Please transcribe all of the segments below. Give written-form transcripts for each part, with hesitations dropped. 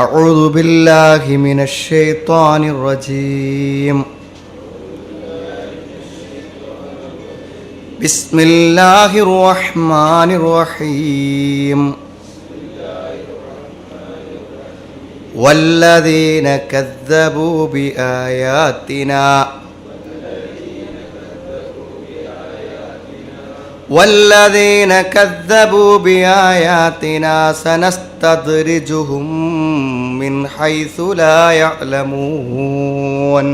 أعوذ بالله من الشيطان الرجيم. بسم الله الرحمن الرحيم. والذين كذبوا بآياتنا سنستدرجهم من حيث لا يعلمون.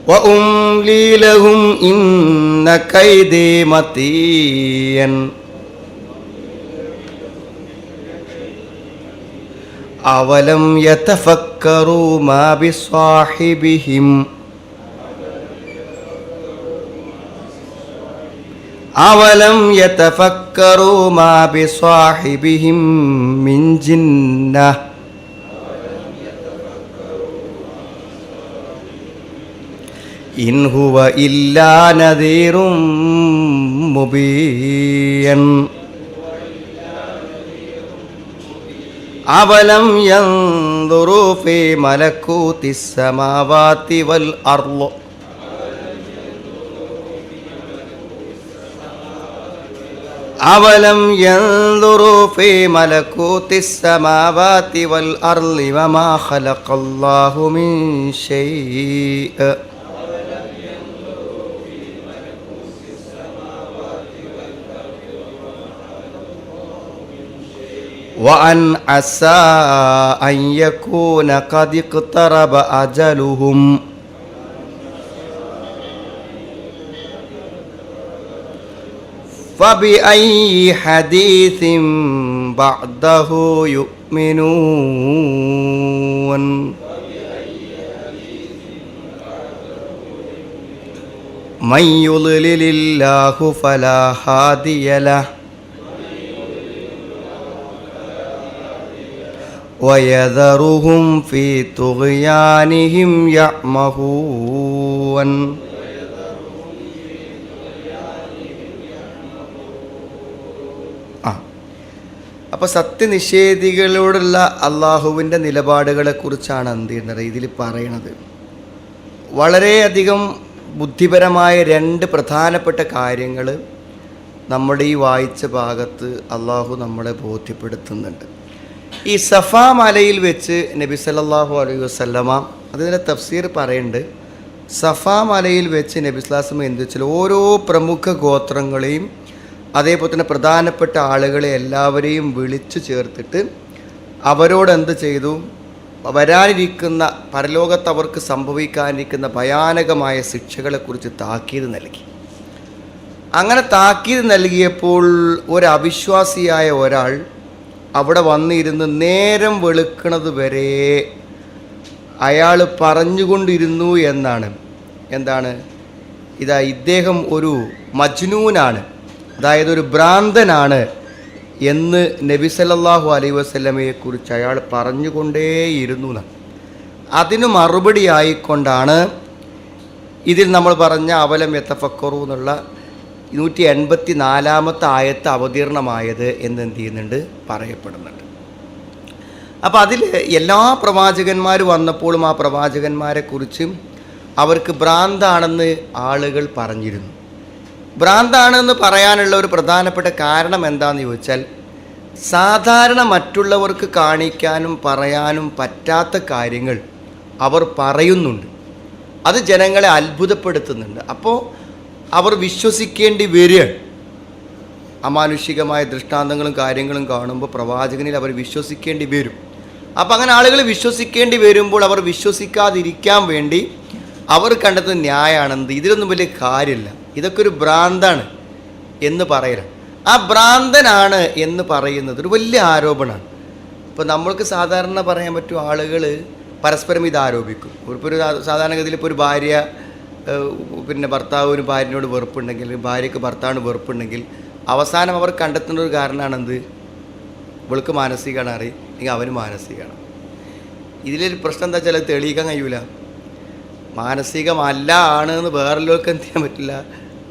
وأملي لهم إن كيدي متين. أولم يتفكروا ما بصاحبهم من جنة إن هو إلا نذير مبين. أولم ينظروا في ملكوت السماوات والأرض وما خلق الله من شيء وأن عسى أن يكون قد اقترب أجلهم فبأي حديث بعده يؤمنون. من يضلل الله فلا هادي له ويذرهم في طغيانهم يعمهون. അപ്പോൾ സത്യനിഷേധികളോടുള്ള അള്ളാഹുവിൻ്റെ നിലപാടുകളെക്കുറിച്ചാണ് എന്ത് ചെയ്യുന്നത് ഇതിൽ പറയണത്. വളരെയധികം ബുദ്ധിപരമായ രണ്ട് പ്രധാനപ്പെട്ട കാര്യങ്ങൾ നമ്മുടെ ഈ വായിച്ച ഭാഗത്ത് അള്ളാഹു നമ്മളെ ബോധ്യപ്പെടുത്തുന്നുണ്ട്. ഈ സഫാ മലയിൽ വെച്ച് നബി സല്ലല്ലാഹു അലൈഹി വസല്ലമ അതിൻ്റെ തഫ്സീർ പറയുന്നുണ്ട്. സഫാ മലയിൽ വെച്ച് നബി സ്വല്ലല്ലാഹു അലൈഹി വസല്ലമ എന്ത് വെച്ചാൽ ഓരോ പ്രമുഖ ഗോത്രങ്ങളെയും അതേപോലെ തന്നെ പ്രധാനപ്പെട്ട ആളുകളെ എല്ലാവരെയും വിളിച്ചു ചേർത്തിട്ട് അവരോട് എന്ത് ചെയ്തു, വരാനിരിക്കുന്ന പരലോകത്ത് അവർക്ക് സംഭവിക്കാനിരിക്കുന്ന ഭയാനകമായ ശിക്ഷകളെക്കുറിച്ച് താക്കീത് നൽകി. അങ്ങനെ താക്കീത് നൽകിയപ്പോൾ ഒരു അവിശ്വാസിയായ ഒരാൾ അവിടെ വന്നിരുന്ന് നേരം വെളുക്കുന്നത് വരെ അയാൾ പറഞ്ഞുകൊണ്ടിരുന്നു എന്നാണ്. എന്താണ്? ഇദ്ദേഹം ഒരു മജ്നൂനാണ്, അതായത് ഒരു ഭ്രാന്തനാണ് എന്ന് നബി സല്ലല്ലാഹു അലൈഹി വസല്ലമയെക്കുറിച്ച് അയാൾ പറഞ്ഞുകൊണ്ടേയിരുന്നു. അതിന് മറുപടി ആയിക്കൊണ്ടാണ് ഇതിൽ നമ്മൾ പറഞ്ഞ അവലം യതഫക്കറു എന്നുള്ള 184 ആയത്ത് അവതീർണമായത് എന്നെന്ത് ചെയ്യുന്നുണ്ട്, പറയപ്പെടുന്നുണ്ട്. അപ്പോൾ അതിൽ എല്ലാ പ്രവാചകന്മാരും വന്നപ്പോഴും ആ പ്രവാചകന്മാരെക്കുറിച്ച് അവർക്ക് ഭ്രാന്താണെന്ന് ആളുകൾ പറഞ്ഞിരുന്നു. ഭ്രാന്താണെന്ന് പറയാനുള്ള ഒരു പ്രധാനപ്പെട്ട കാരണം എന്താണെന്ന് ചോദിച്ചാൽ, സാധാരണ മറ്റുള്ളവർക്ക് കാണിക്കാനും പറയാനും പറ്റാത്ത കാര്യങ്ങൾ അവർ പറയുന്നുണ്ട്. അത് ജനങ്ങളെ അത്ഭുതപ്പെടുത്തുന്നുണ്ട്. അപ്പോൾ അവർ വിശ്വസിക്കേണ്ടി വരികയാണ്. അമാനുഷികമായ ദൃഷ്ടാന്തങ്ങളും കാര്യങ്ങളും കാണുമ്പോൾ പ്രവാചകനിൽ അവർ വിശ്വസിക്കേണ്ടി വരും. അപ്പം അങ്ങനെ ആളുകൾ വിശ്വസിക്കേണ്ടി വരുമ്പോൾ അവർ വിശ്വസിക്കാതിരിക്കാൻ വേണ്ടി അവർ കണ്ടെത്തുന്ന ന്യായമാണെന്ത്, ഇതിലൊന്നും വലിയ കാര്യമില്ല, ഇതൊക്കെ ഒരു ഭ്രാന്താണ് എന്ന് പറയലാണ്. ആ ഭ്രാന്തനാണ് എന്ന് പറയുന്നത് ഒരു വലിയ ആരോപണമാണ്. ഇപ്പോൾ നമ്മൾക്ക് സാധാരണ പറയാൻ പറ്റും, ആളുകൾ പരസ്പരം ഇത് ആരോപിക്കും. ഇപ്പോൾ ഒരു സാധാരണഗതിയിൽ ഇപ്പോൾ ഒരു ഭാര്യ ഭർത്താവ് ഒരു ഭാര്യനോട് വെറുപ്പുണ്ടെങ്കിൽ, ഭാര്യയ്ക്ക് ഭർത്താവിന് വെറുപ്പുണ്ടെങ്കിൽ അവസാനം അവർ കണ്ടെത്തുന്ന ഒരു കാരണമാണെന്ത്, ഇവൾക്ക് മാനസികമാണ് അല്ലെങ്കിൽ അവന് മാനസികമാണ്. ഇതിലൊരു പ്രശ്നം എന്താ വെച്ചാൽ തെളിയിക്കാൻ കഴിയൂല. മാനസികമല്ല ആണ് എന്ന് വേറെല്ലോർക്ക് എന്ത് ചെയ്യാൻ പറ്റില്ല,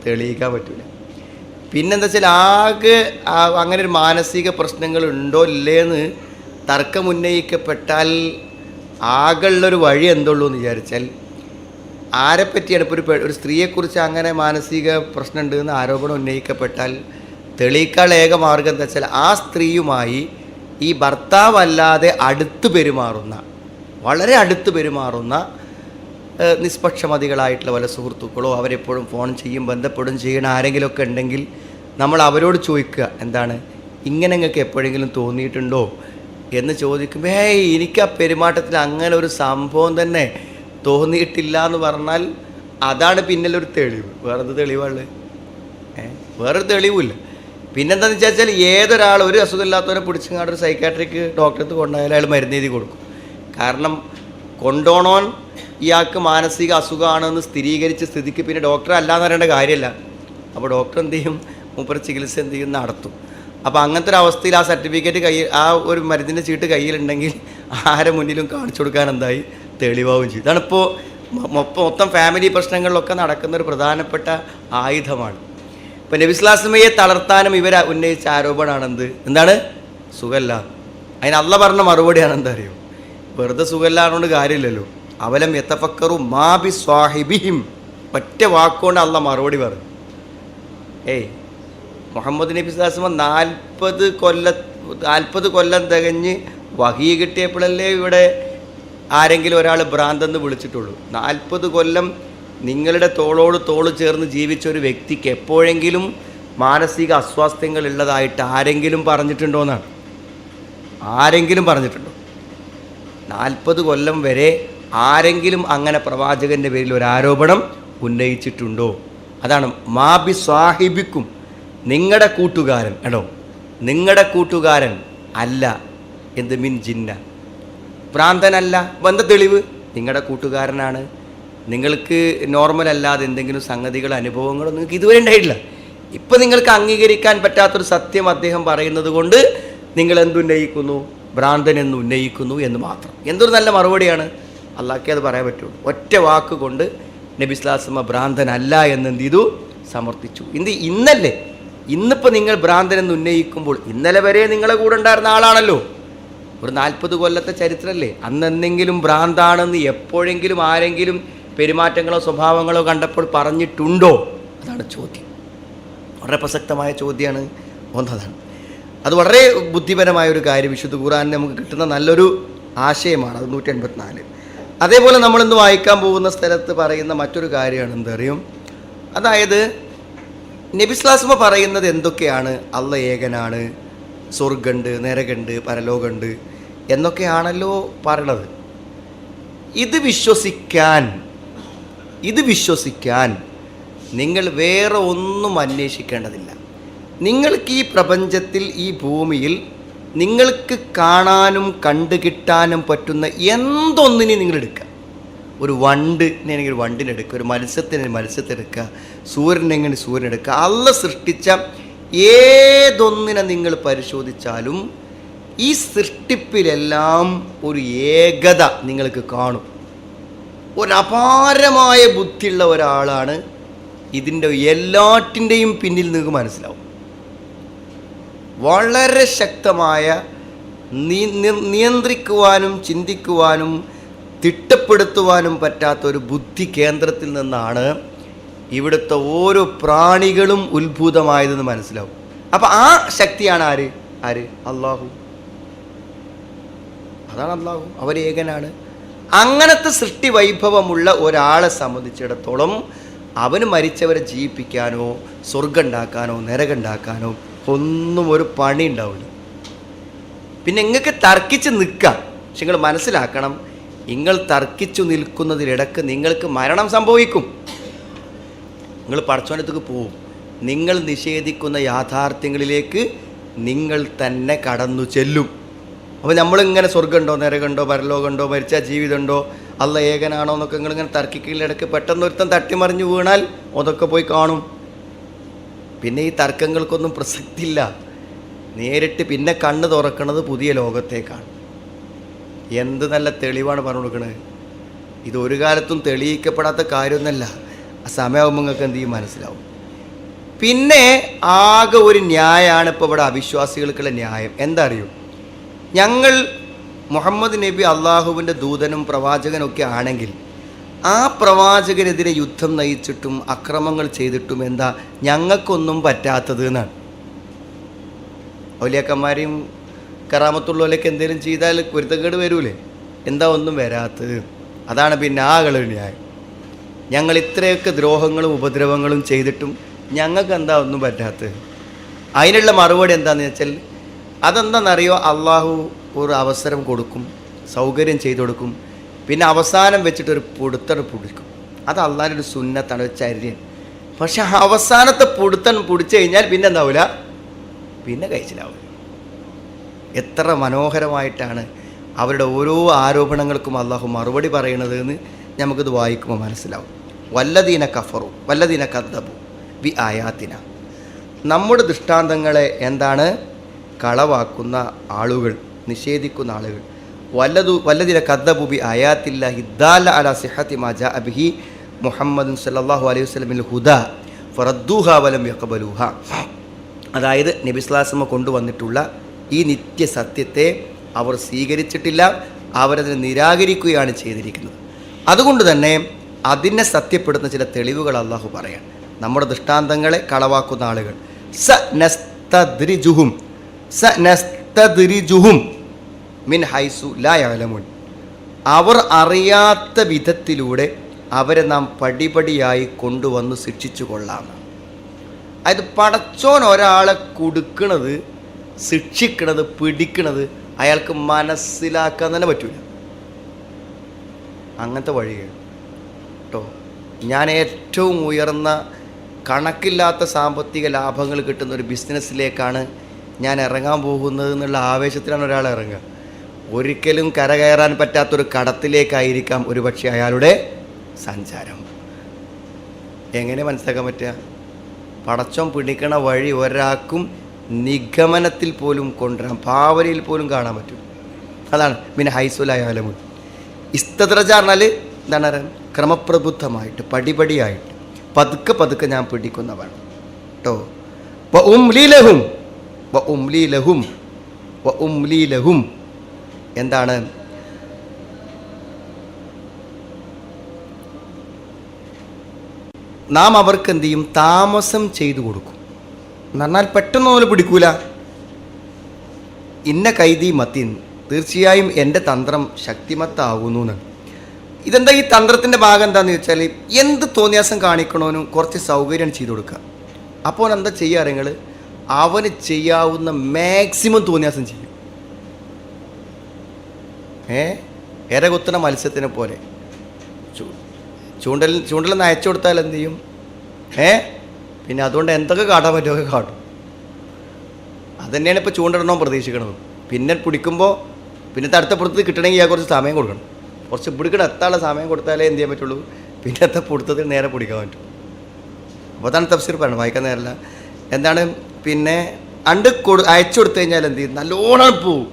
തെളിയിക്കാൻ പറ്റില്ല. പിന്നെന്താ വെച്ചാൽ ആകെ അങ്ങനെ ഒരു മാനസിക പ്രശ്നങ്ങൾ ഉണ്ടോ ഇല്ലേന്ന് തർക്കമുന്നയിക്കപ്പെട്ടാൽ ആകെയുള്ളൊരു വഴി എന്തുള്ളൂ എന്ന് വിചാരിച്ചാൽ ആരെപ്പറ്റിയാണ് ഇപ്പോൾ ഒരു സ്ത്രീയെക്കുറിച്ച് അങ്ങനെ മാനസിക പ്രശ്നമുണ്ട് എന്ന് ആരോപണം ഉന്നയിക്കപ്പെട്ടാൽ തെളിയിക്കാൾ ഏക മാർഗം എന്താ വെച്ചാൽ ആ സ്ത്രീയുമായി ഈ ഭർത്താവല്ലാതെ അടുത്ത് പെരുമാറുന്ന, വളരെ അടുത്ത് പെരുമാറുന്ന നിഷ്പക്ഷമതികളായിട്ടുള്ള വല്ല സുഹൃത്തുക്കളോ അവരെപ്പോഴും ഫോൺ ചെയ്യും ബന്ധപ്പെടും ചെയ്യണ ആരെങ്കിലുമൊക്കെ ഉണ്ടെങ്കിൽ നമ്മൾ അവരോട് ചോദിക്കുക, എന്താണ് ഇങ്ങനെ നിങ്ങൾക്ക് എപ്പോഴെങ്കിലും തോന്നിയിട്ടുണ്ടോ എന്ന് ചോദിക്കുമ്പോൾ എനിക്ക് ആ പെരുമാറ്റത്തിൽ അങ്ങനെ ഒരു സംഭവം തന്നെ തോന്നിയിട്ടില്ല എന്ന് പറഞ്ഞാൽ അതാണ് പിന്നിലൊരു തെളിവ്. വേറെന്ത് തെളിവാണ്? വേറൊരു തെളിവില്ല. പിന്നെന്താണെന്ന് വെച്ചാൽ ഏതൊരാൾ ഒരു അസുഖമില്ലാത്തവരെ പിടിച്ചങ്ങാണ്ട് ഒരു സൈക്കാട്രിക് ഡോക്ടർക്ക് കൊണ്ടുപോയാൽ അയാൾ മരുന്ന് എഴുതി കൊടുക്കും. കാരണം കൊണ്ടോണോൻ ഇയാൾക്ക് മാനസിക അസുഖമാണെന്ന് സ്ഥിരീകരിച്ച സ്ഥിതിക്ക് പിന്നെ ഡോക്ടർ അല്ലാന്ന് പറയേണ്ട കാര്യമില്ല. അപ്പോൾ ഡോക്ടർ എന്ത് ചെയ്യും? മൂപ്പർ ചികിത്സ എന്ത് ചെയ്യും? നടത്തും. അപ്പോൾ അങ്ങനത്തെ ഒരു അവസ്ഥയിൽ ആ സർട്ടിഫിക്കറ്റ് കയ്യിൽ, ആ ഒരു മരുന്നിൻ്റെ ചീട്ട് കയ്യിലുണ്ടെങ്കിൽ ആരെ മുന്നിലും കാണിച്ചു കൊടുക്കാൻ എന്തായി തെളിവാവും ചെയ്യും. ഇതാണിപ്പോൾ മൊത്തം ഫാമിലി പ്രശ്നങ്ങളിലൊക്കെ നടക്കുന്ന ഒരു പ്രധാനപ്പെട്ട ആയുധമാണ്. ഇപ്പം നബി സ്വല്ലല്ലാഹു അലൈഹി വസല്ലമയെ തളർത്താനും ഇവർ ഉന്നയിച്ച ആരോപണമാണെന്ത്? എന്താണ്? സുഖല്ല. അതിന് അള്ളാഹ് പറഞ്ഞ മറുപടിയാണ് എന്താ അറിയോ? വെറുതെ സുഖല്ലാതുകൊണ്ട് കാര്യമില്ലല്ലോ. അവലം യതഫക്കറു മാ ബി സ്വാഹിബിഹിം, ഒറ്റ വാക്കുകൊണ്ട് അള്ളാഹ് മറുപടി പറഞ്ഞു. മുഹമ്മദ് നബി സ്വല്ലല്ലാഹു അലൈഹി വസല്ലം 40 കൊല്ലം തികഞ്ഞ് വഹീ കിട്ടിയപ്പോഴല്ലേ ഇവിടെ ആരെങ്കിലും ഒരാൾ ഭ്രാന്തെന്ന് വിളിച്ചിട്ടുള്ളൂ. 40 കൊല്ലം നിങ്ങളുടെ തോളോട് തോള് ചേർന്ന് ജീവിച്ച ഒരു വ്യക്തിക്ക് എപ്പോഴെങ്കിലും മാനസിക അസ്വാസ്ഥ്യങ്ങൾ ഉള്ളതായിട്ട് ആരെങ്കിലും പറഞ്ഞിട്ടുണ്ടോ എന്നാണ്. ആരെങ്കിലും പറഞ്ഞിട്ടുണ്ടോ? 40 കൊല്ലം വരെ ആരെങ്കിലും അങ്ങനെ പ്രവാചകൻ്റെ പേരിൽ ഒരു ആരോപണം ഉന്നയിച്ചിട്ടുണ്ടോ? അതാണ് മാബി സ്വാഹിബിക്കും, നിങ്ങളുടെ കൂട്ടുകാരൻ. എടോ, നിങ്ങളുടെ കൂട്ടുകാരൻ അല്ല. എന്ത്? മിൻ ജിന്ന, ഭ്രാന്തനല്ല. എന്താ തെളിവ്? നിങ്ങളുടെ കൂട്ടുകാരനാണ്. നിങ്ങൾക്ക് നോർമൽ അല്ലാതെ എന്തെങ്കിലും സംഗതികൾ, അനുഭവങ്ങളോ നിങ്ങൾക്ക് ഇതുവരെ ഉണ്ടായിട്ടില്ല. ഇപ്പം നിങ്ങൾക്ക് അംഗീകരിക്കാൻ പറ്റാത്തൊരു സത്യം അദ്ദേഹം പറയുന്നത് കൊണ്ട് നിങ്ങൾ എന്തുന്നയിക്കുന്നു? ഭ്രാന്തൻ എന്ന് ഉന്നയിക്കുന്നു എന്ന് മാത്രം. എന്തൊരു നല്ല മറുപടിയാണ്! അള്ളാഹ്ക്കേ അത് പറയാൻ പറ്റുള്ളൂ. ഒറ്റ വാക്ക് കൊണ്ട് നബി സ്വല്ലല്ലാഹു അലൈഹി വസല്ലം ഭ്രാന്തനല്ല എന്ന് എന്ത് ചെയ്തു? സമർത്ഥിച്ചു. ഇന്നല്ലേ, ഇന്നിപ്പോൾ നിങ്ങൾ ഭ്രാന്തൻ എന്ന് ഉന്നയിക്കുമ്പോൾ ഇന്നലെ വരെ നിങ്ങളെ കൂടെ ഉണ്ടായിരുന്ന ആളാണല്ലോ. ഒരു 40 കൊല്ലത്തെ ചരിത്രമല്ലേ. അന്നെന്തെങ്കിലും ഭ്രാന്താണെന്ന് എപ്പോഴെങ്കിലും ആരെങ്കിലും പെരുമാറ്റങ്ങളോ സ്വഭാവങ്ങളോ കണ്ടപ്പോൾ പറഞ്ഞിട്ടുണ്ടോ? അതാണ് ചോദ്യം. വളരെ പ്രസക്തമായ ചോദ്യമാണ്. ഒന്നതാണ്. അത് വളരെ ബുദ്ധിപരമായ ഒരു കാര്യം. വിശുദ്ധ ഖുർആനിൽ നമുക്ക് കിട്ടുന്ന നല്ലൊരു ആശയമാണ്. അത് 184. അതേപോലെ നമ്മളിന്ന് വായിക്കാൻ പോകുന്ന സ്ഥലത്ത് പറയുന്ന മറ്റൊരു കാര്യമാണ് എന്തറിയും? അതായത് നബി സ്വല്ലല്ലാഹു അലൈഹി വസല്ലം പറയുന്നത് എന്തൊക്കെയാണ്? അള്ളാഹ് ഏകനാണ്, സ്വർഗ്ഗമുണ്ട്, നരകമുണ്ട്, പരലോകമുണ്ട് എന്നൊക്കെയാണല്ലോ പറയണത്. ഇത് വിശ്വസിക്കാൻ നിങ്ങൾ വേറെ ഒന്നും അന്വേഷിക്കേണ്ടതില്ല. നിങ്ങൾക്ക് ഈ പ്രപഞ്ചത്തിൽ, ഈ ഭൂമിയിൽ നിങ്ങൾക്ക് കാണാനും കണ്ടു കിട്ടാനും പറ്റുന്ന എന്തൊന്നിനെ നിങ്ങൾ എടുക്കുക. ഒരു വണ്ടിനെങ്കിൽ ഒരു വണ്ടിനെടുക്കുക, ഒരു മത്സ്യത്തിനെടുക്കുക, സൂര്യനെങ്ങനെ സൂര്യനെടുക്കുക. അള്ളാഹ് സൃഷ്ടിച്ച ഏതൊന്നിനെ നിങ്ങൾ പരിശോധിച്ചാലും ഈ സൃഷ്ടിപ്പിലെല്ലാം ഒരു ഏകത നിങ്ങൾക്ക് കാണും. ഒരപാരമായ ബുദ്ധിയുള്ള ഒരാളാണ് ഇതിൻ്റെ എല്ലാറ്റിൻ്റെയും പിന്നിൽ നിങ്ങൾക്ക് മനസ്സിലാവും. വളരെ ശക്തമായ നിയന്ത്രിക്കുവാനും ചിന്തിക്കുവാനും തിട്ടപ്പെടുത്തുവാനും പറ്റാത്ത ഒരു ബുദ്ധി കേന്ദ്രത്തിൽ നിന്നാണ് ഇവിടുത്തെ ഓരോ പ്രാണികളും ഉത്ഭൂതമായതെന്ന് മനസ്സിലാവും. അപ്പം ആ ശക്തിയാണ് ആര്? അള്ളാഹു. അതാണ് അള്ളാഹു. അവർ ഏകനാണ്. അങ്ങനത്തെ സൃഷ്ടി വൈഭവമുള്ള ഒരാളെ സംബന്ധിച്ചിടത്തോളം അവന് മരിച്ചവരെ ജീവിപ്പിക്കാനോ സ്വർഗം ഉണ്ടാക്കാനോ നരകം ഉണ്ടാക്കാനോ ഒന്നും ഒരു പണി ഉണ്ടാവില്ല. പിന്നെ നിങ്ങൾക്ക് തർക്കിച്ച് നിൽക്കാം. പക്ഷെ നിങ്ങൾ മനസ്സിലാക്കണം, നിങ്ങൾ തർക്കിച്ചു നിൽക്കുന്നതിനിടക്ക് നിങ്ങൾക്ക് മരണം സംഭവിക്കും. നിങ്ങൾ പടച്ചോനത്തേക്ക് പോവും. നിങ്ങൾ നിഷേധിക്കുന്ന യാഥാർത്ഥ്യങ്ങളിലേക്ക് നിങ്ങൾ തന്നെ കടന്നു ചെല്ലും. അപ്പോൾ നമ്മളിങ്ങനെ സ്വർഗ്ഗമുണ്ടോ നരകമുണ്ടോ പരലോകമുണ്ടോ മരിച്ച ജീവിതമുണ്ടോ അള്ളാഹ് ഏകനാണോ എന്നൊക്കെ നിങ്ങളിങ്ങനെ തർക്കിക്കലിടക്ക് പെട്ടെന്ന് ഒരുത്തം തട്ടിമറിഞ്ഞു വീണാൽ അതൊക്കെ പോയി കാണും. പിന്നെ ഈ തർക്കങ്ങൾക്കൊന്നും പ്രസക്തിയില്ല. നേരിട്ട് പിന്നെ കണ്ണ് തുറക്കുന്നത് പുതിയ ലോകത്തേക്കാണ്. എന്ത് നല്ല തെളിവാണ് പറഞ്ഞു കൊടുക്കുന്നത്. ഇതൊരു കാലത്തും തെളിയിക്കപ്പെടാത്ത കാര്യമൊന്നുമല്ല. ആ സമയമാകുമ്പോൾ നിങ്ങൾക്ക് എന്ത് ചെയ്യും? മനസ്സിലാവും. പിന്നെ ആകെ ഒരു ന്യായമാണ് ഇപ്പോൾ ഇവിടെ അവിശ്വാസികൾക്കുള്ള ന്യായം. എന്താ അറിയോ? ഞങ്ങൾ മുഹമ്മദ് നബി അള്ളാഹുവിൻ്റെ ദൂതനും പ്രവാചകനൊക്കെ ആണെങ്കിൽ ആ പ്രവാചകനെതിരെ യുദ്ധം നയിച്ചിട്ടും അക്രമങ്ങൾ ചെയ്തിട്ടും എന്താ ഞങ്ങൾക്കൊന്നും പറ്റാത്തത് എന്നാണ്. ഔലിയാക്കന്മാരെയും കറാമത്തുള്ളവരൊക്കെ എന്തെങ്കിലും ചെയ്താൽ പൊരുത്തക്കേട് വരൂലേ? എന്താ ഒന്നും വരാത്തത്? അതാണ് പിന്നെ ആകളൊരു ന്യായം. ഞങ്ങൾ ഇത്രയൊക്കെ ദ്രോഹങ്ങളും ഉപദ്രവങ്ങളും ചെയ്തിട്ടും ഞങ്ങൾക്ക് എന്താ ഒന്നും പറ്റാത്തത്? അതിനുള്ള മറുപടി എന്താണെന്ന് വെച്ചാൽ അതെന്താണെന്നറിയോ? അള്ളാഹു ഒരു അവസരം കൊടുക്കും, സൗകര്യം ചെയ്തു കൊടുക്കും, പിന്നെ അവസാനം വെച്ചിട്ടൊരു പൊടുത്തൻ പിടിക്കും. അത് അള്ളാഹിൻ്റെ ഒരു സുന്നത്താണ്, ഒരു ചര്യൻ. പക്ഷെ അവസാനത്തെ പൊടുത്തൻ പിടിച്ചു കഴിഞ്ഞാൽ പിന്നെ എന്താവില്ല, പിന്നെ കഴിച്ചിലാവില്ല. എത്ര മനോഹരമായിട്ടാണ് അവരുടെ ഓരോ ആരോപണങ്ങൾക്കും അള്ളാഹു മറുപടി പറയണത് എന്ന് നമുക്കിത് വായിക്കുമ്പോൾ മനസ്സിലാവും. വല്ലദീന കഫറു വല്ലദീന കദ്ദബു ബി ആയാത്തിന. നമ്മുടെ ദൃഷ്ടാന്തങ്ങളെ എന്താണ് കളവാക്കുന്ന ആളുകൾ, നിഷേധിക്കുന്ന ആളുകൾ. വല്ലദീന കദ്ദബു ബി ആയാത്തില്ലാഹി ദാല അലാ സിഹത്തി മാ ജാഅ ബിഹി മുഹമ്മദുൻ സല്ലല്ലാഹു അലൈഹി വസല്ലമിൽ ഹുദാ ഫറദ്ദൂഹാ വലം യഖ്ബലൂഹാ. അതായത് നബി സ്വല്ലല്ലാഹു അലൈഹി വസല്ലം കൊണ്ടുവന്നിട്ടുള്ള ഈ നിത്യസത്യത്തെ അവർ സ്വീകരിച്ചിട്ടില്ല, അവരതിനെ നിരാകരിക്കുകയാണ് ചെയ്തിരിക്കുന്നത്. അതുകൊണ്ട് തന്നെ അതിനെ സത്യപ്പെടുത്തുന്ന ചില തെളിവുകൾ അള്ളാഹു പറയാൻ. നമ്മുടെ ദൃഷ്ടാന്തങ്ങളെ കളവാക്കുന്ന ആളുകൾ സനസ്തദ്രിജുഹും മിൻ ഹൈസു ലാ യഅലമൂൻ. അവർ അറിയാത്ത വിധത്തിലൂടെ അവരെ നാം പടിപടിയായി കൊണ്ടുവന്ന് ശിക്ഷിച്ചു കൊള്ളാം. അതായത് പടച്ചോൻ ഒരാളെ കൊടുക്കണത്, ശിക്ഷിക്കണത്, പിടിക്കണത് അയാൾക്ക് മനസ്സിലാക്കാൻ തന്നെ പറ്റൂല. അങ്ങനത്തെ വഴികൾ കേട്ടോ. ഞാൻ ഏറ്റവും ഉയർന്ന കണക്കില്ലാത്ത സാമ്പത്തിക ലാഭങ്ങൾ കിട്ടുന്ന ഒരു ബിസിനസ്സിലേക്കാണ് ഞാൻ ഇറങ്ങാൻ പോകുന്നത് എന്നുള്ള ആവേശത്തിലാണ് ഒരാൾ ഇറങ്ങുക. ഒരിക്കലും കരകയറാൻ പറ്റാത്തൊരു കടത്തിലേക്കായിരിക്കാം ഒരുപക്ഷെ അയാളുടെ സഞ്ചാരം. എങ്ങനെ മനസ്സിലാക്കാൻ പറ്റുക? പടച്ചോൻ പിടിക്കണ വഴി ഒരാൾക്കും നിഗമനത്തിൽ പോലും കൊണ്ടുവരാൻ, ഭാവനയിൽ പോലും കാണാൻ പറ്റും. അതാണ് പിന്നെ ഹൈസുലായാലും ഇസ്തദ്രജ പറഞ്ഞാൽ എന്താണ്? ക്രമപ്രബുദ്ധമായിട്ട് പടിപടിയായിട്ട് പതുക്കെ പതുക്കെ ഞാൻ പിടിക്കുന്നവൻ കേട്ടോ. എന്താണ്? നാം അവർക്ക് എന്ത് ചെയ്യും? താമസം ചെയ്തു കൊടുക്കും. എന്നാൽ പെട്ടെന്ന് പോലെ പിടിക്കൂല. ഇന്ന കൈദി മത്തിൻ, തീർച്ചയായും എൻ്റെ തന്ത്രം ശക്തിമത്താകുന്നു എന്നാണ്. ഇതെന്താ ഈ തന്ത്രത്തിൻ്റെ ഭാഗം എന്താണെന്ന് ചോദിച്ചാൽ, എന്ത് തോന്നിയാസം കാണിക്കണോനും കുറച്ച് സൗകര്യം ചെയ്തു കൊടുക്കുക. അപ്പോൾ എന്താ ചെയ്യുക? നിങ്ങൾ അവന് ചെയ്യാവുന്ന മാക്സിമം തോന്നിയാസം ചെയ്യും. എര കുത്തുന്ന മത്സ്യത്തിനെ പോലെ ചൂണ്ടലിൽ അയച്ചു കൊടുത്താൽ എന്ത് ചെയ്യും? പിന്നെ അതുകൊണ്ട് എന്തൊക്കെ കാട്ടാൻ പറ്റുമോ കാട്ടും. അതുതന്നെയാണ് ഇപ്പോൾ ചൂണ്ടിടണോ പ്രതീക്ഷിക്കണത്. പിന്നെ പിടിക്കുമ്പോൾ പിന്നത്തെ അടുത്ത പുറത്ത് കിട്ടണമെങ്കിൽ ആ കുറച്ച് സമയം കൊടുക്കണം. കുറച്ച് പിടിക്കണം, എത്താനുള്ള സമയം കൊടുത്താലേ എന്ത് ചെയ്യാൻ പറ്റുള്ളൂ, പിന്നത്തെ പുറത്തത്തിൽ നേരെ പിടിക്കാൻ പറ്റും. അപ്പോൾ അതാണ് തഫ്സീർ പറയുന്നത്, വായിക്കാൻ നേരല്ല. എന്താണ്? പിന്നെ അയച്ചു കൊടുത്തു കഴിഞ്ഞാൽ എന്ത് ചെയ്യും? നല്ലോണം പോവും.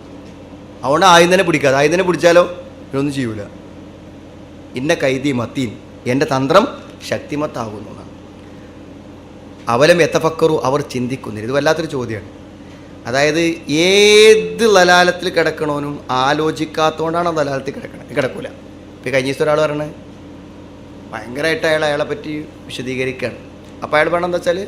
അതുകൊണ്ട് ആദ്യം തന്നെ പിടിക്കാതെ, ആദ്യം തന്നെ പിടിച്ചാലോ ഇതൊന്നും ചെയ്യൂല. ഇന്ന കൈദി മത്തീൻ, എൻ്റെ തന്ത്രം ശക്തിമത്താകുന്നു എന്നാണ്. അവലം യതഫക്കറു, അവർ ചിന്തിക്കുന്നില്ല. ഇത് വല്ലാത്തൊരു ചോദ്യമാണ്. അതായത് ഏത് ലലാലത്തിൽ കിടക്കണോനും ആലോചിക്കാത്തതുകൊണ്ടാണ് ആ ലലാലത്തിൽ കിടക്കൂല. ഇപ്പോൾ കഴിഞ്ഞ ദിവസം ഒരാൾ പറയണത് ഭയങ്കരമായിട്ട് അയാളെ പറ്റി വിശദീകരിക്കുകയാണ്. അപ്പോൾ അയാൾ പറയണമെന്ന് വെച്ചാൽ,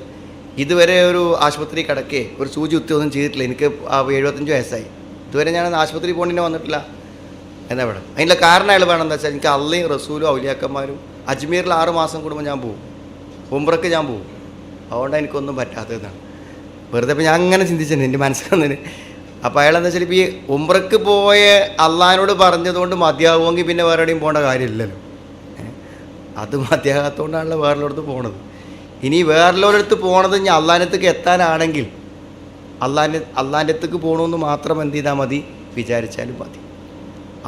ഇതുവരെ ഒരു ആശുപത്രി കിടക്കേ ഒരു സൂചി ഒന്നും ചെയ്തിട്ടില്ല, എനിക്ക് 75 വയസ്സായി, ഇതുവരെ ഞാൻ ആശുപത്രി പോകേണ്ടി വന്നിട്ടില്ല എന്നാ വേണം. അതിൻ്റെ കാരണം അയാൾ വേണമെന്ന് വെച്ചാൽ, എനിക്ക് അള്ളയും റസൂലും ഔലിയാക്കന്മാരും അജ്മീറിൽ 6 മാസം കൂടുമ്പോൾ ഞാൻ പോകും, ഉംറയ്ക്ക് ഞാൻ പോകും, അതുകൊണ്ടാണ് എനിക്കൊന്നും പറ്റാത്തതെന്നാണ്. വെറുതെ ഇപ്പോൾ ഞാൻ അങ്ങനെ ചിന്തിച്ചിട്ടുണ്ട് എൻ്റെ മനസ്സിലൊന്നിന്. അപ്പോൾ അയാളെന്താ വെച്ചാൽ, ഇപ്പോൾ ഈ ഉംറയ്ക്ക് പോയ അള്ളാഹിനോട് പറഞ്ഞതുകൊണ്ട് മതിയാവുമെങ്കിൽ പിന്നെ വേറെ എവിടെയും പോകേണ്ട കാര്യമില്ലല്ലോ. അത് മതിയാകാത്തതുകൊണ്ടാണല്ലോ വേറെല്ലോടത്ത് പോണത്. ഇനി വേറെല്ലോടത്ത് പോണത് ഇനി അള്ളാഹിനത്തേക്ക് എത്താനാണെങ്കിൽ അള്ളാഹിൻ്റെ അടുത്തേക്ക് പോകണമെന്ന് മാത്രം എന്ത് ചെയ്താൽ മതി, വിചാരിച്ചാലും മതി.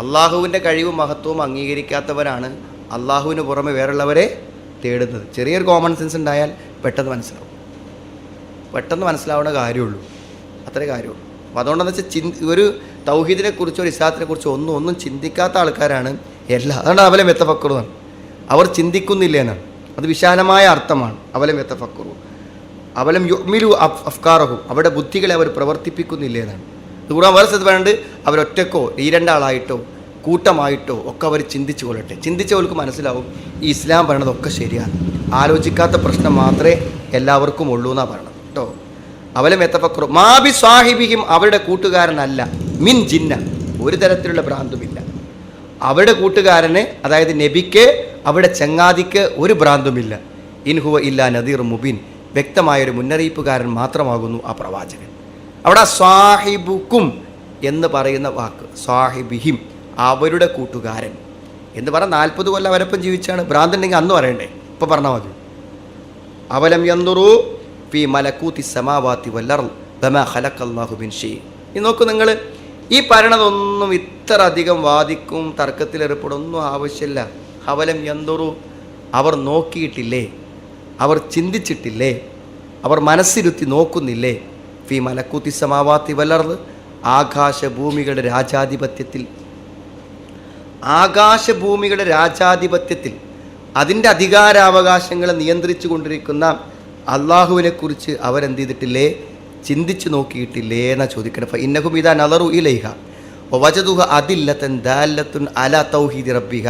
അള്ളാഹുവിൻ്റെ കഴിവും മഹത്വവും അംഗീകരിക്കാത്തവരാണ് അള്ളാഹുവിന് പുറമെ വേറുള്ളവരെ തേടുന്നത്. ചെറിയൊരു കോമൺ സെൻസ് ഉണ്ടായാൽ പെട്ടെന്ന് മനസ്സിലാവുന്ന കാര്യമുള്ളൂ, അത്രേ കാര്യമുള്ളൂ. അപ്പോൾ അതുകൊണ്ടെന്ന് വെച്ചാൽ ഒരു തൗഹീദിനെ കുറിച്ചോ ഇസ്ലാത്തിനെ കുറിച്ചോ ഒന്നും ചിന്തിക്കാത്ത ആൾക്കാരാണ് എല്ലാം. അതുകൊണ്ട് അവലം യതഫക്കറു, അവർ ചിന്തിക്കുന്നില്ല എന്നാണ്. അത് വിശാലമായ അർത്ഥമാണ് അവലം യതഫക്കറു. അവലം യുഅ്മിലു അഫ്കാറഹും, അവരുടെ ബുദ്ധികളെ അവർ പ്രവർത്തിപ്പിക്കുന്നില്ലേ എന്നാണ്. ഖുർആൻ വേറെ സ്ഥലത്ത് പറയുന്നുണ്ട്, അവരൊറ്റക്കോ ഈ രണ്ടാളായിട്ടോ കൂട്ടമായിട്ടോ ഒക്കെ അവർ ചിന്തിച്ചു കൊള്ളട്ടെ. ചിന്തിച്ചവർക്ക് മനസ്സിലാവും ഈ ഇസ്ലാം പറയണതൊക്കെ ശരിയാണ്, ആലോചിക്കാത്ത പ്രശ്നം മാത്രമേ എല്ലാവർക്കും ഉള്ളൂ എന്നാണ് പറയണത് കേട്ടോ. അവലം യതഫക്കറു മാ ബി സാഹിബിഹിം, അവരുടെ കൂട്ടുകാരനല്ല, മിൻ ജിന്ന, ഒരു തരത്തിലുള്ള ഭ്രാന്തുമില്ല. അവരുടെ കൂട്ടുകാരന്, അതായത് നബിക്ക്, അവരുടെ ചങ്ങാതിക്ക് ഒരു ഭ്രാന്തുമില്ല. ഇൻ ഹുവ ഇല്ലാ നദീർ മുബീൻ, വ്യക്തമായൊരു മുന്നറിയിപ്പുകാരൻ മാത്രമാകുന്നു ആ പ്രവാചകൻ. അവിടെ സാഹിബുക്കും എന്ന് പറയുന്ന വാക്ക്, സാഹിബിഹിം, അവരുടെ കൂട്ടുകാരൻ എന്ന് പറഞ്ഞാൽ 40 കൊല്ലം അവരപ്പം ജീവിച്ചാണ്. ഭ്രാന്തുണ്ടെങ്കിൽ അന്ന് പറയണ്ടേ, ഇപ്പം പറഞ്ഞാൽ മതി. അവലം യൻദുറു ഫീ മലകൂതി സമാവാതി വൽ അർള് വമാ ഖലഖല്ലാഹു മിൻ ഷൈ. ഈ നോക്കൂ നിങ്ങൾ, ഈ പറയണതൊന്നും ഇത്ര അധികം വാദിക്കും തർക്കത്തിലേർപ്പെടുന്നൊന്നും ആവശ്യമില്ല. അവലം യൻദുറു, അവർ നോക്കിയിട്ടില്ലേ, അവർ ചിന്തിച്ചിട്ടില്ലേ, അവർ മനസ്സിരുത്തി നോക്കുന്നില്ലേ? ഫീ മലകൂതി സമാവാതി വൽ അർള്, ആകാശഭൂമികളുടെ രാജാധിപത്യത്തിൽ, ആകാശഭൂമികളുടെ രാജാധിപത്യത്തിൽ, അതിൻ്റെ അധികാരാവകാശങ്ങളെ നിയന്ത്രിച്ചു കൊണ്ടിരിക്കുന്ന അള്ളാഹുവിനെ കുറിച്ച് അവരെന്ത് ചെയ്തിട്ടില്ലേ, ചിന്തിച്ചു നോക്കിയിട്ടില്ലേ എന്നാ ചോദിക്കണം. ഫഇന്നഹും ഇദാ നദറു ഇലൈഹ വവജദുഹ അദില്ലതൻ ദാലത്തുൻ അലാ തൗഹീദി റബ്ബിഹ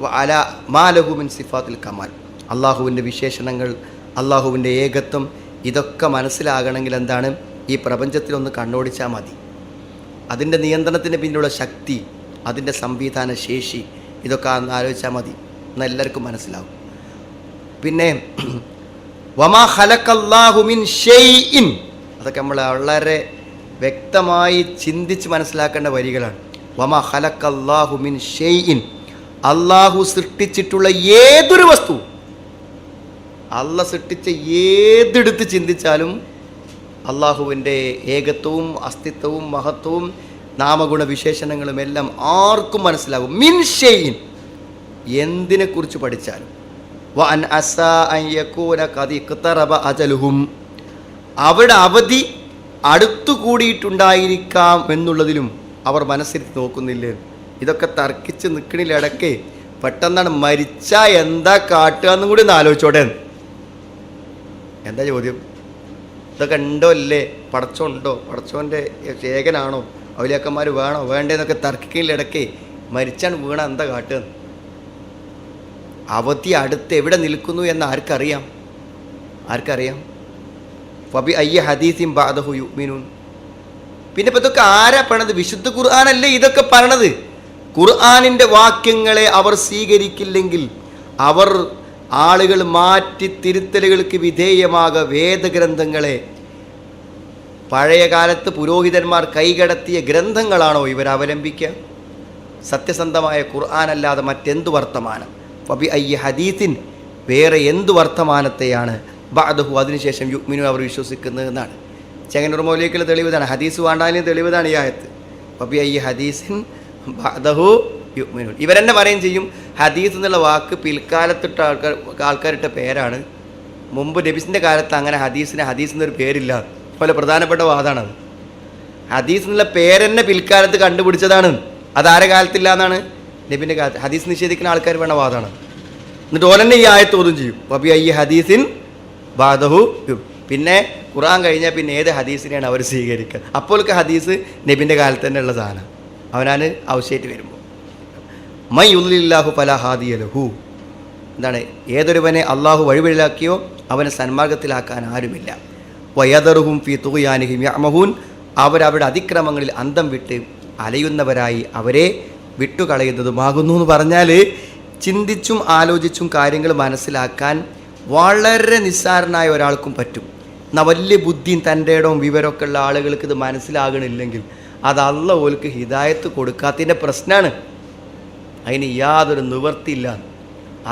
വഅലാ മാ ലഹു മിൻ സിഫാത്തിൽ കമാൽ. അള്ളാഹുവിൻ്റെ വിശേഷണങ്ങൾ, അള്ളാഹുവിൻ്റെ ഏകത്വം, ഇതൊക്കെ മനസ്സിലാകണമെങ്കിൽ എന്താണ്, ഈ പ്രപഞ്ചത്തിലൊന്ന് കണ്ണോടിച്ചാൽ മതി. അതിൻ്റെ നിയന്ത്രണത്തിന് പിന്നിലുള്ള ശക്തി, അതിൻ്റെ സംവിധാന ശേഷി, ഇതൊക്കെ ആലോചിച്ചാൽ മതി, എന്നാൽ എല്ലാവർക്കും മനസ്സിലാവും. പിന്നെ വമാ ഖലഖല്ലാഹു മിൻ ഷൈഇൻ, അതൊക്കെ നമ്മൾ വളരെ വ്യക്തമായി ചിന്തിച്ച് മനസ്സിലാക്കേണ്ട വരികളാണ്. വമാ ഖലഖല്ലാഹു മിൻ ഷൈഇൻ, അള്ളാഹു സൃഷ്ടിച്ചിട്ടുള്ള ഏതൊരു വസ്തു, അള്ളാഹ് സൃഷ്ടിച്ച ഏതെടുത്ത് ചിന്തിച്ചാലും അള്ളാഹുവിൻ്റെ ഏകത്വവും അസ്തിത്വവും മഹത്വവും നാമഗുണ വിശേഷണങ്ങളും എല്ലാം ആർക്കും മനസ്സിലാകും. മിൻ ഷൈഇൻ, എന്തിനെക്കുറിച്ച് പഠിച്ചാലും. വ അൻ അസാ അൻ യകൂന ഖദ് ഇഖ്തറബ അജലുഹും, അവരുടെ അവധി അടുത്തുകൂടിയിട്ടുണ്ടായിരിക്കാം എന്നുള്ളതിലും അവർ മനസ്സിരുത്തി നോക്കുന്നില്ലേ? ഇതൊക്കെ തർക്കിച്ച് നിൽക്കണിലിടയ്ക്ക് പെട്ടെന്നാണ് മരിച്ചാൽ എന്താ കാട്ടുക എന്നും കൂടി ഒന്ന് ആലോചിച്ചോടെ. എന്താ ചോദ്യം? ഇതൊക്കെ ഉണ്ടോ അല്ലേ, പടച്ചോണ്ടോ, പടച്ചോൻ്റെ ഏകനാണോ, ഔലിയാക്കന്മാർ വേണോ വേണ്ടേന്നൊക്കെ തർക്കിക്കലിടയ്ക്ക് മരിച്ചാൻ വീണ എന്താ കാട്ടുക? അവധി അടുത്ത് എവിടെ നിൽക്കുന്നു എന്ന് ആർക്കറിയാം? ആർക്കറിയാം? ഫബി അയ്യ ഹദീസിൻ ബഅദഹു യുഅ്മിനൂൻ. പിന്നെ ഇപ്പം ഇതൊക്കെ ആരാ പറയണത്? വിശുദ്ധ ഖുർആനല്ലേ ഇതൊക്കെ പറയണത്. ഖുർആനിൻ്റെ വാക്യങ്ങളെ അവർ സ്വീകരിക്കില്ലെങ്കിൽ, അവർ ആളുകൾ മാറ്റി തിരുത്തലുകൾക്ക് വിധേയമാക വേദഗ്രന്ഥങ്ങളെ, പഴയ കാലത്ത് പുരോഹിതന്മാർ കൈകടത്തിയ ഗ്രന്ഥങ്ങളാണോ ഇവർ അവലംബിക്കുക? സത്യസന്ധമായ ഖുർആനല്ലാതെ മറ്റെന്തു വർത്തമാനം? ഫബി അയ്യ ഹദീസിൻ, വേറെ എന്തു വർത്തമാനത്തെയാണ് ബഅദഹു അതിനുശേഷം യുഅ്മിനു അവർ വിശ്വസിക്കുന്നത് എന്നാണ്. ചെങ്ങന്നൂർ മൗലികയിലെ തെളിവതാണ്, ഹദീസ് വേണ്ടാലും തെളിവതാണ് ഈ ആയത്ത്. ഫബി അയ്യ ഹദീസിൻ ബഅദഹു യുഅ്മിനൂൻ. ഇവരെന്നെ പറയുകയും ചെയ്യും, ഹദീസ് എന്നുള്ള വാക്ക് പിൽക്കാലത്തിട്ട ആൾക്കാരിട്ട പേരാണ്. മുമ്പ് നബിസിൻ്റെ കാലത്ത് അങ്ങനെ ഹദീസിന് ഹദീസ് എന്നൊരു പേരില്ല. പോലെ പ്രധാനപ്പെട്ട വാദമാണത്. ഹദീസ് എന്നുള്ള പേരെന്നെ പിൽക്കാലത്ത് കണ്ടുപിടിച്ചതാണ്. അതാരെ കാലത്തില്ല എന്നാണ്? നബിൻ്റെ കാലത്ത്. ഹദീസ് നിഷേധിക്കുന്ന ആൾക്കാർ വേണ്ട വാദമാണ്. എന്നിട്ട് ഓലെന്നെ ഈ ആയത്ത് ഓതും ചെയ്യും, ഫബി അയ്യ ഹദീസിൻ ബഅദഹു. പിന്നെ ഖുർആൻ കഴിഞ്ഞാൽ പിന്നെ ഏത് ഹദീസിനെയാണ് അവർ സ്വീകരിക്കുക? അപ്പോഴൊക്കെ ഹദീസ് നബിൻ്റെ കാലത്ത് തന്നെ ഉള്ള സാധനം. അവനാണ് ആവശ്യമായിട്ട് വരുമ്പോൾ മൈ യുദ്ലില്ലാഹു ഫലാ ഹാദിയ ലഹു, എന്താണ്? ഏതൊരുവനെ അള്ളാഹു വഴിവഴിലാക്കിയോ അവനെ സന്മാർഗത്തിലാക്കാൻ ആരുമില്ല. വയദറുഹും ഫീ തുഗ്യാനിഹിം യഅമഹൂൻ, അവരവരുടെ അതിക്രമങ്ങളിൽ അന്തം വിട്ട് അലയുന്നവരായി അവരെ വിട്ടുകളയുന്നതുമാകുന്നു എന്ന് പറഞ്ഞാൽ, ചിന്തിച്ചും ആലോചിച്ചും കാര്യങ്ങൾ മനസ്സിലാക്കാൻ വളരെ നിസ്സാരനായ ഒരാൾക്കും പറ്റും. എന്നാൽ വലിയ ബുദ്ധിയും തൻ്റെ ഇടവും വിവരമൊക്കെ ഉള്ള ആളുകൾക്ക് ഇത് മനസ്സിലാകണില്ലെങ്കിൽ അത് അള്ളാഹ് ഓൽക്ക് ഹിദായത്ത് കൊടുക്കാത്തതിൻ്റെ പ്രശ്നമാണ്. അതിന് യാതൊരു നിവൃത്തിയില്ല.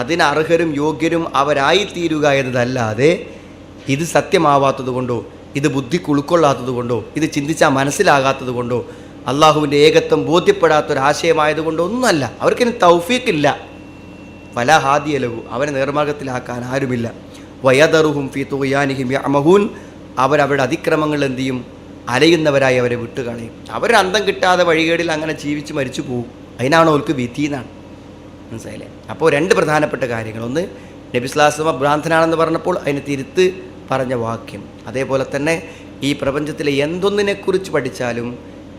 അതിനർഹരും യോഗ്യരും അവരായിത്തീരുക എന്നതല്ലാതെ ഇത് സത്യമാവാത്തത് കൊണ്ടോ, ഇത് ബുദ്ധിക്ക് ഉൾക്കൊള്ളാത്തത് കൊണ്ടോ, ഇത് ചിന്തിച്ചാൽ മനസ്സിലാകാത്തത് കൊണ്ടോ, അള്ളാഹുവിൻ്റെ ഏകത്വം ബോധ്യപ്പെടാത്തൊരാശയമായതുകൊണ്ടോ ഒന്നുമല്ല. അവർക്കിന് തൗഫീഖില്ല. ഫലാ ഹാദിയ ലഹു, അവനെ നേർമാർഗത്തിലാക്കാൻ ആരുമില്ല. വയദറുഹും ഫീ തുഗ്യാനിഹിം യഅമഹൂൻ, അവരവരുടെ അതിക്രമങ്ങൾ എന്ത് ചെയ്യും? അലയുന്നവരായി അവരെ വിട്ടുകളയും. അവരന്തം കിട്ടാതെ വഴികേടിൽ അങ്ങനെ ജീവിച്ച് മരിച്ചു പോകും. അതിനാണ് അവർക്ക് വിധി എന്നാണ്. മനസ്സിലായില്ലേ? അപ്പോൾ രണ്ട് പ്രധാനപ്പെട്ട കാര്യങ്ങൾ. ഒന്ന്, നബി സ്വല്ലല്ലാഹു അലൈഹി വസല്ലം ഭ്രാന്തനാണെന്ന് പറഞ്ഞപ്പോൾ അതിന് തിരുത്ത് പറഞ്ഞ വാക്യം. അതേപോലെ തന്നെ ഈ പ്രപഞ്ചത്തിലെ എന്തൊന്നിനെക്കുറിച്ച് പഠിച്ചാലും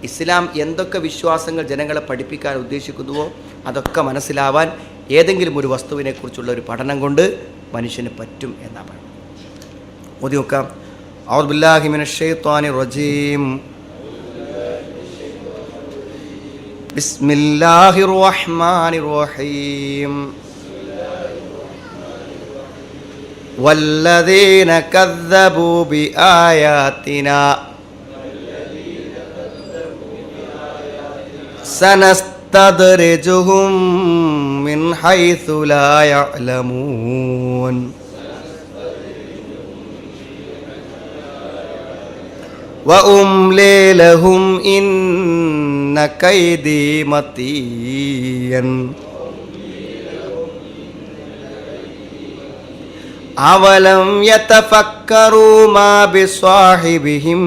ഇസ്ലാം എന്തൊക്കെ വിശ്വാസങ്ങൾ ജനങ്ങളെ പഠിപ്പിക്കാൻ ഉദ്ദേശിക്കുന്നുവോ അതൊക്കെ മനസ്സിലാവാൻ ഏതെങ്കിലും ഒരു വസ്തുവിനെക്കുറിച്ചുള്ള ഒരു പഠനം കൊണ്ട് മനുഷ്യന് പറ്റും എന്നാണ് പറയുന്നത്. ഓതി നോക്കാം. അഊദു ബില്ലാഹി മിനശ് ശൈത്വാനിർ റജീം. ബിസ്മില്ലാഹിർ റഹ്മാനിർ റഹീം. വല്ലദീന കദ്ദബൂ ബിആയാതിനാ സനസ്തദ്രിജുഹും മിൻ ഹൈസു ലാ യഅലമൂൻ. വഉംലി ലഹും ഇന്ന കൈദി മതീൻ. അവലം യതഫക്കറൂ മാ ബിസ്വാഹിബിഹിം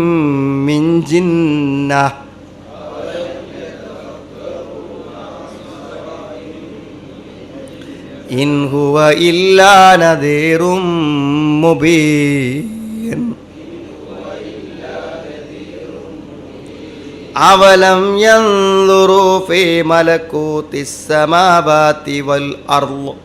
മിൻ ജിന്നഹ് ഇൻ ഹുവ ഇല്ലാ നദീറും മുബീൻ. അവലം യൻദുറൂ ഫീ മലകൂതിസ് സമാവാതി വൽ അർള്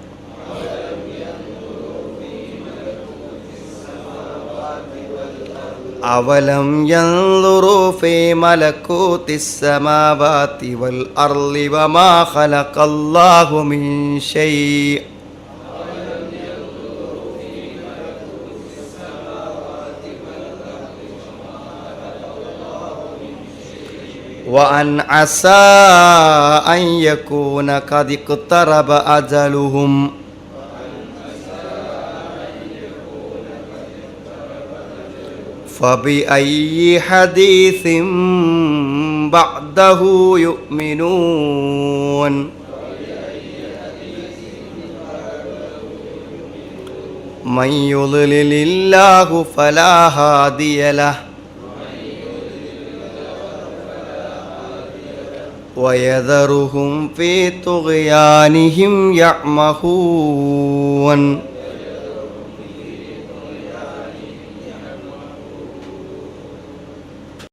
അവലം യൻദുറൂ ഫീ മലകൂതിസ് സമാവാതി വൽ അർളി വമാ ഖലഖല്ലാഹു മിൻ ശൈഇ വഅൻ അസാ അൻ യകൂന ഖദ് ഇഖ്തറബ അജലുഹും ഫബിഅയ്യി ഹദീസിൻ ബഅദഹു യുഅ്മിനൂൻ. മൻ യുദ്ലിലില്ലാഹു ഫലാ ഹാദിയ ലഹു വയദറുഹും ഫീ തുഗ്യാനിഹിം യഅ്മഹൂൻ.